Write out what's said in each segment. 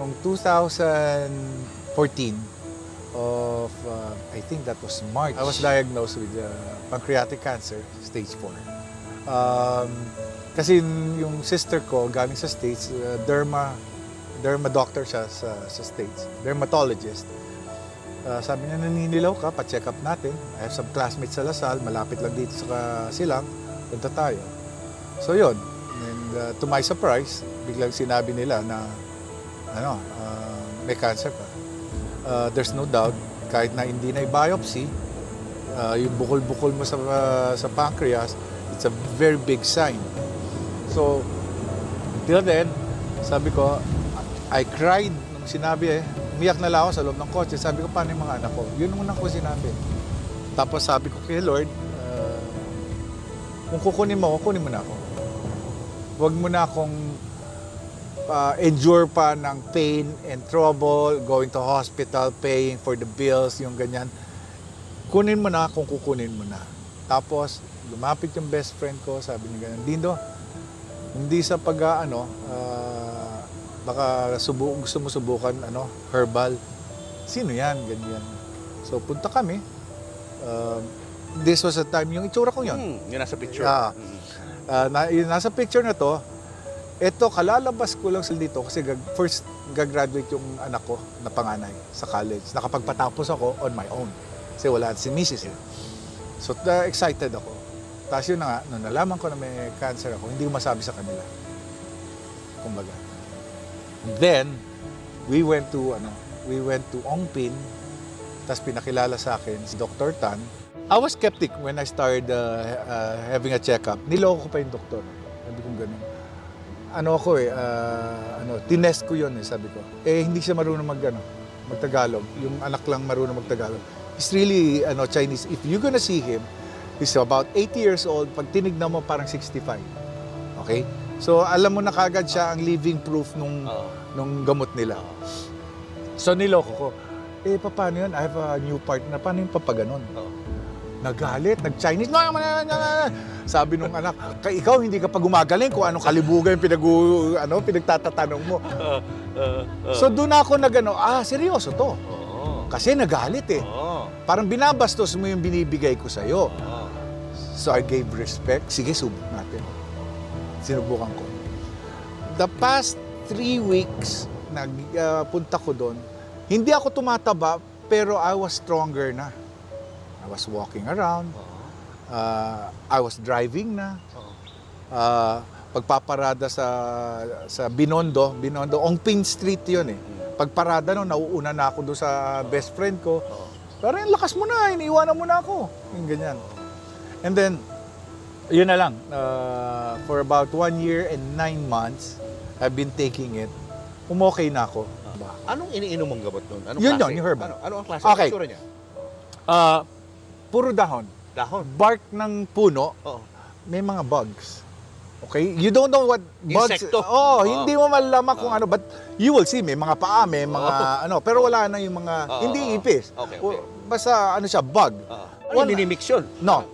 Noong 2014 of, I think that was March, I was diagnosed with pancreatic cancer, stage 4. Kasi yung sister ko, galing sa States, derma doctor siya sa States, dermatologist. Sabi niya, naninilaw ka, pa-check up natin. I have some classmates sa Lasal, malapit lang dito sa Silang, punta tayo. So yun, and to my surprise, biglang sinabi nila na may cancer ka. There's no doubt, kahit na hindi na i-biopsy, yung bukol-bukol mo sa pancreas, it's a very big sign. So, till then, sabi ko, I cried nung sinabi umiyak na lang ako sa loob ng kotse. Sabi ko, paano yung mga anak ko? Yun muna ko sinabi. Tapos sabi ko kay Lord, kung kukunin mo na ako. Huwag mo na akong endure pa ng pain and trouble, going to hospital, paying for the bills, yung ganyan. Kunin mo na kung kukunin mo na. Tapos, lumapit yung best friend ko, sabi niya ganyan, Dindo, hindi sa baka gusto mo subukan herbal. Sino yan? Ganyan. So, punta kami. This was a time, yung itsura ko yun. Yung nasa picture. Yung nasa picture na to, ito, kalalabas ko lang dito kasi first gagraduate yung anak ko na panganay sa college. Nakapagpatapos ako on my own kasi wala si Mrs. So, excited ako. Tapos yun na nga, nung nalaman ko na may cancer ako, hindi ko masabi sa kanila. Kumbaga. Then, we went to Ongpin, tapos pinakilala sa akin si Dr. Tan. I was skeptic when I started having a checkup. Niloko ko pa yung doktor. Sabi kong ganun. Tinest ko yun sabi ko. Hindi siya marunong magtagalog. Yung anak lang marunong magtagalog. He's really Chinese. If you're gonna see him, he's about 80 years old. Pag tinignan mo, parang 65. Okay? So, alam mo na kagad siya ang living proof nung gamot nila. So, niloko ko. Paano yun? I have a new partner. Paano yung papaganon? Nagalit, nag-Chinese. Sabi nung anak, ikaw hindi ka pa gumagaling kung anong kalibugan yung pinagtatatanong mo. So doon ako seryoso to. Kasi nagalit Parang binabastos mo yung binibigay ko sa'yo. So I gave respect. Sige, subok natin. Sinubukan ko. The past 3 weeks, nagpunta ko doon. Hindi ako tumataba, pero I was stronger na. I was walking around. I was driving na. Pagpaparada sa Binondo, Ongpin Street yun Pagparada nauuna na ako doon sa best friend ko. Pero yung lakas mo na, iniiwanan mo na ako. Yung ganyan. And then, yun na lang. For about 1 year and 9 months, I've been taking it. Okay na ako. Anong iniinom mong gamot nun? Anong Yun klase? yun, yung herbal. Ano ang klase? Okay. Ang itsura niya? Puro dahon. Dahon? Bark ng puno, may mga bugs. Okay? You don't know what bugs... Insekto. Hindi mo malalaman kung ano. But you will see, may mga paa, may mga pero wala na yung mga... hindi ipis. Okay. Basta siya, bug. Minimix yun? No.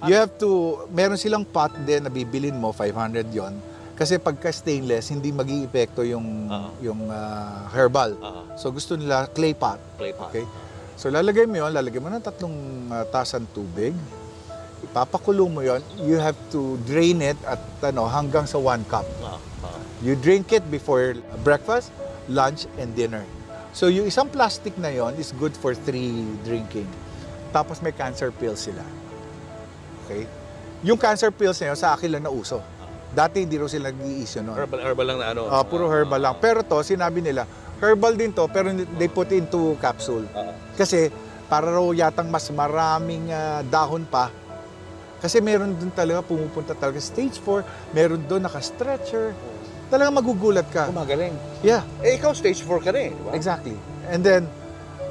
You have to... Meron silang pot din na bibilin mo, 500 yon. Kasi pagka stainless, hindi mag-iepekto yung herbal. So gusto nila clay pot. Clay pot. Okay? So lalagay mo ng 3 tasan tubig. Ipapakulo mo yon. You have to drain it at hanggang sa 1 cup. You drink it before breakfast, lunch, and dinner. So yung isang plastic na yon is good for 3 drinking. Tapos may cancer pills sila. Okay? Yung cancer pills na yun, sa akin lang nauso. Dati hindi raw sila nag-i-issue nun. Herbal lang na puro herbal lang. Pero to, sinabi nila, herbal din to, pero they put into capsule. Kasi para raw yatang mas maraming dahon pa. Kasi meron dun talaga, pumupunta talaga stage 4, meron dun naka-stretcher. Talaga magugulat ka. Magaling. Yeah. Ikaw stage 4 ka na diba? Exactly. And then,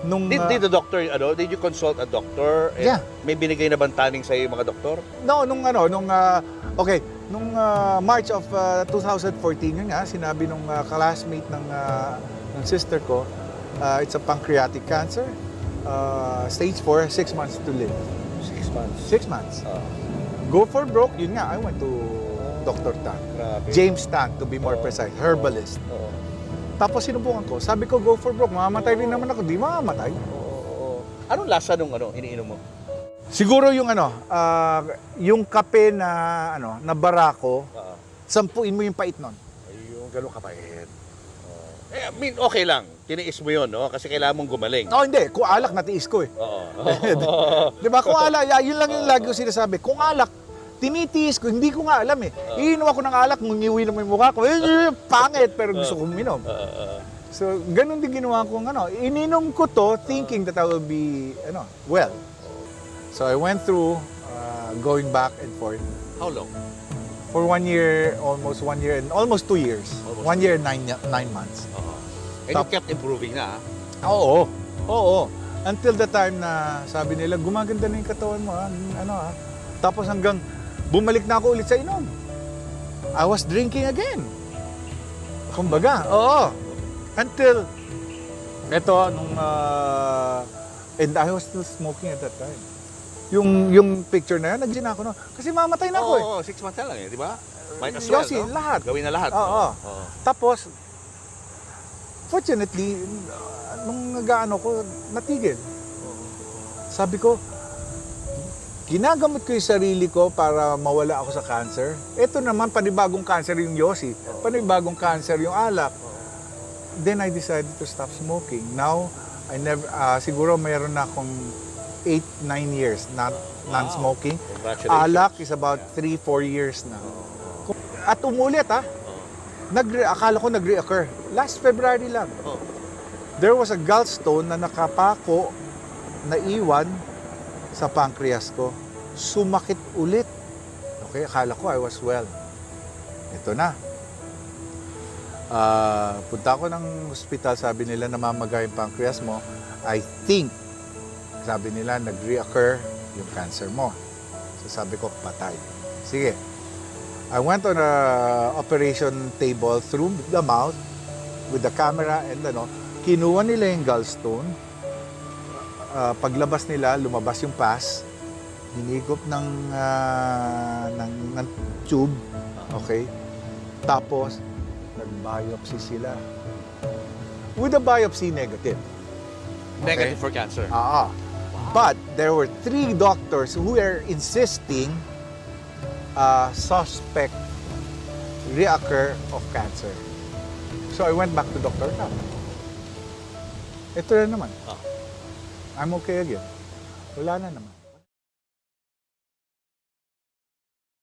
nung... Did the doctor, did you consult a doctor? Yeah. May binigay na bantaning sa iyo mga doktor? No, nung March of 2014, yun nga, sinabi nung classmate ng sister ko, it's a pancreatic cancer, stage 4, 6 months to live. 6 months? 6 months. Go for broke, yun nga, I went to Dr. Tan. Grabe. James Tan, to be more precise, herbalist. Tapos sinubukan ko. Sabi ko, go for broke. Mamamatay rin naman ako. Di mamamatay. Oo. Anong lasa nung iniinom mo? Siguro yung yung kape na na barako, Oo. sampuin mo yung pait nun. Ayun, ganun kapait. I mean, okay lang. Tiniis mo yun, no? Kasi kailangan mong gumaling. Oh, hindi. Kung alak, natiis ko eh. Oo. Di ba? Kung alak, yun lang yung lagi ko sinasabi. Kung alak, tinitiis ko. Hindi ko nga alam eh. Iinom ako ng alak, ngungiwi naman yung mukha ko. Pangit, pero gusto kong minom. So, ganun din ginawa kong ininom ko to thinking that I will be, well. So, I went through going back and forth How long? for 1 year, almost 1 year, and almost 2 years. Almost 1 year and 9 months. And you kept improving na, Oo. Oo. Until the time na sabi nila, gumaganda na yung katawan mo, Tapos hanggang bumalik na ako ulit sa inom. I was drinking again. Kumbaga, oo. Until, and I was still smoking at that time. Yung picture na yun, nag-gin ako no. Kasi mamatay na ako eh. Oo, 6 months na lang eh, di ba? Might as well, Yossi, no? lahat. Gawin na lahat. Oo. Oo. Tapos, fortunately, nung ko, natigil. Sabi ko, ginagamot ko yung sarili ko para mawala ako sa cancer. Ito naman, panibagong cancer yung Yossi. Panibagong cancer yung alak. Then I decided to stop smoking. Now, I never, siguro mayroon na akong 8-9 years non-smoking. Congratulations. Alak is about 3-4 years na. At umulit akala ko nag-reoccur. Last February lang. Oh. There was a gallstone na nakapako, naiwan sa pancreas ko. Sumakit ulit. Okay, akala ko I was well. Ito na. Punta ako ng hospital, sabi nila namamaga yung pancreas mo. I think, sabi nila nag-reoccur yung cancer mo. So sabi ko, patay. Sige. I went on a operation table through the mouth with the camera and kinuha nila yung gallstone. Paglabas nila, lumabas yung pus. Hinigop ng tube. Okay? Tapos, nag-biopsy sila. With the biopsy, negative. Negative for cancer. But there were 3 doctors who were insisting suspect reoccur of cancer. So I went back to Dr. Tam. Ito na naman. I'm okay again. Wala na naman.